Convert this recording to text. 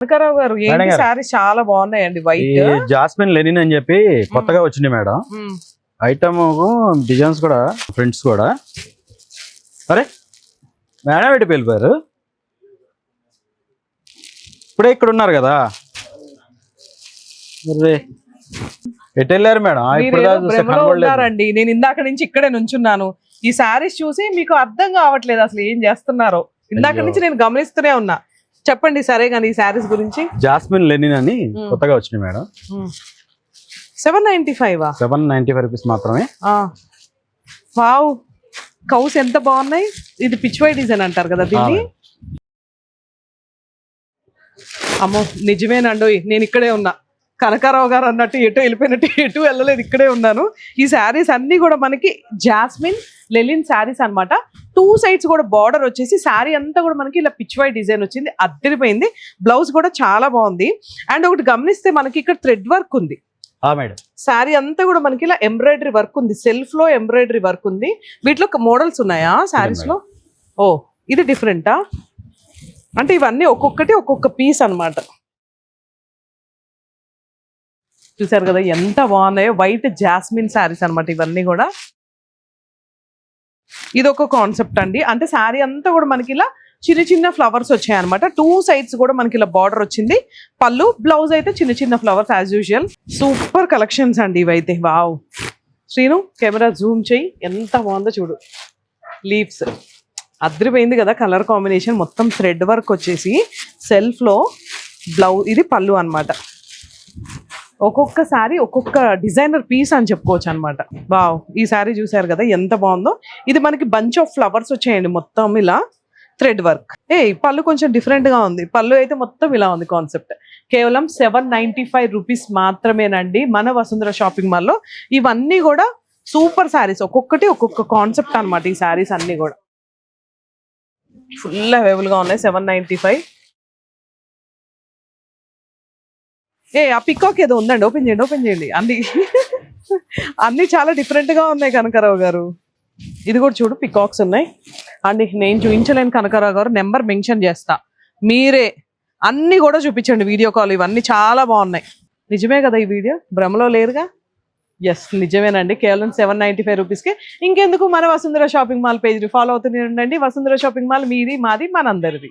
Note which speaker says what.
Speaker 1: కనకారావు గారు ఏంటి సారీస్ చాలా బాగున్నాయండి. వైట్
Speaker 2: జాస్మిన్ లెనిన్ అని చెప్పి కొత్తగా వచ్చింది మేడం. ఐటమ్ డిజైన్స్ కూడా ప్రింట్స్ కూడా. అరే మేడం ఎటు వెళ్ళిపోయారు? ఇప్పుడే ఇక్కడ ఉన్నారు కదా. ఎటు వెళ్ళారు మేడం?
Speaker 1: ఉన్నారండి. నేను ఇందాక నుంచి ఇక్కడే నుంచున్నాను. ఈ శారీస్ చూసి మీకు అర్థం కావట్లేదు అసలు ఏం చేస్తున్నారో. ఇందాక నుంచి నేను గమనిస్తూనే ఉన్నా. చెప్పండి సరే కానీ ఈ శారీస్ గురించి.
Speaker 2: జాస్మిన్ లెనిన్ అని కొత్తగా వచ్చినాయి మేడం.
Speaker 1: 795
Speaker 2: 795 రూపీస్ మాత్రమే.
Speaker 1: వావ్, కౌస్ ఎంత బాగున్నాయి. ఇది పిచ్వై డిజైన్ అంటారు కదా దీన్ని. అమ్మో నిజమేనండి, నేను ఇక్కడే ఉన్నా. కనకారావు గారు అన్నట్టు ఎటు వెళ్ళిపోయినట్టు ఎటు వెళ్ళలేదు, ఇక్కడే ఉన్నాను. ఈ శారీస్ అన్ని కూడా మనకి జాస్మిన్ లెలిన్ శారీస్ అన్నమాట. 2 సైడ్స్ కూడా బార్డర్ వచ్చేసి శారీ అంతా కూడా మనకి ఇలా పిచ్వై డిజైన్ వచ్చింది, అద్దరిపోయింది. బ్లౌజ్ కూడా చాలా బాగుంది. అండ్ ఒకటి గమనిస్తే మనకి ఇక్కడ థ్రెడ్ వర్క్ ఉంది. శారీ అంతా కూడా మనకి ఇలా ఎంబ్రాయిడరీ వర్క్ ఉంది, సెల్ఫ్ లో ఎంబ్రాయిడరీ వర్క్ ఉంది. వీటిలో మోడల్స్ ఉన్నాయా శారీస్ లో? ఓ ఇది డిఫరెంటా? అంటే ఇవన్నీ ఒక్కొక్కటి ఒక్కొక్క పీస్ అన్నమాట. చూసారు కదా ఎంత బాగున్నాయో. వైట్ జాస్మిన్ శారీస్ అనమాట ఇవన్నీ కూడా. ఇది ఒక కాన్సెప్ట్ అండి. అంటే శారీ అంతా కూడా మనకి ఇలా చిన్న చిన్న ఫ్లవర్స్ వచ్చాయి అనమాట. 2 సైడ్స్ కూడా మనకి ఇలా బార్డర్ వచ్చింది. పళ్ళు, బ్లౌజ్ అయితే చిన్న చిన్న flowers as usual. Super collections అండి ఇవైతే. వావ్ శ్రీను కెమెరా జూమ్ చేయి, ఎంత బాగుందో చూడు. లీవ్స్ అద్దరిపోయింది కదా. కలర్ కాంబినేషన్ మొత్తం థ్రెడ్ వర్క్ వచ్చేసి సెల్ఫ్ లో బ్లౌజ్. ఇది పళ్ళు అనమాట. ఒక్కొక్క శారీ ఒక్కొక్క డిజైనర్ పీస్ అని చెప్పుకోవచ్చు అనమాట. వావ్ ఈ శారీ చూసారు కదా ఎంత బాగుందో. ఇది మనకి బంచ్ ఆఫ్ ఫ్లవర్స్ వచ్చాయండి మొత్తం ఇలా థ్రెడ్ వర్క్. పళ్ళు కొంచెం డిఫరెంట్ గా ఉంది. పళ్ళు అయితే మొత్తం ఇలా ఉంది కాన్సెప్ట్. కేవలం 795 రూపీస్ మాత్రమేనండి మన వసుంధర షాపింగ్ మాల్లో. ఇవన్నీ కూడా సూపర్ శారీస్, ఒక్కొక్కటి ఒక్కొక్క కాన్సెప్ట్ అనమాట. ఈ శారీస్ అన్ని కూడా ఫుల్ అవైలబుల్ గా ఉన్నాయి. 795. ఆ పికాక్ ఏదో ఉందండి, ఓపెన్ చేయండి ఓపెన్ చేయండి. అన్ని చాలా డిఫరెంట్ గా ఉన్నాయి కనకారావు గారు. ఇది కూడా చూడు పికాక్స్ ఉన్నాయి అండి. నేను చూపించలేను కనకారావు గారు, నెంబర్ మెన్షన్ చేస్తా, మీరే అన్ని కూడా చూపించండి వీడియో కాల్. ఇవన్నీ చాలా బాగున్నాయి. నిజమే కదా ఈ వీడియో, భ్రమలో లేరుగా? ఎస్ నిజమేనండి. కేవలం 795 రూపీస్కి. ఇంకెందుకు మన Vasundhara shopping mall page follow అవుతూనే ఉండండి. వసుంధర షాపింగ్ మాల్ మీది మాది మనందరిది.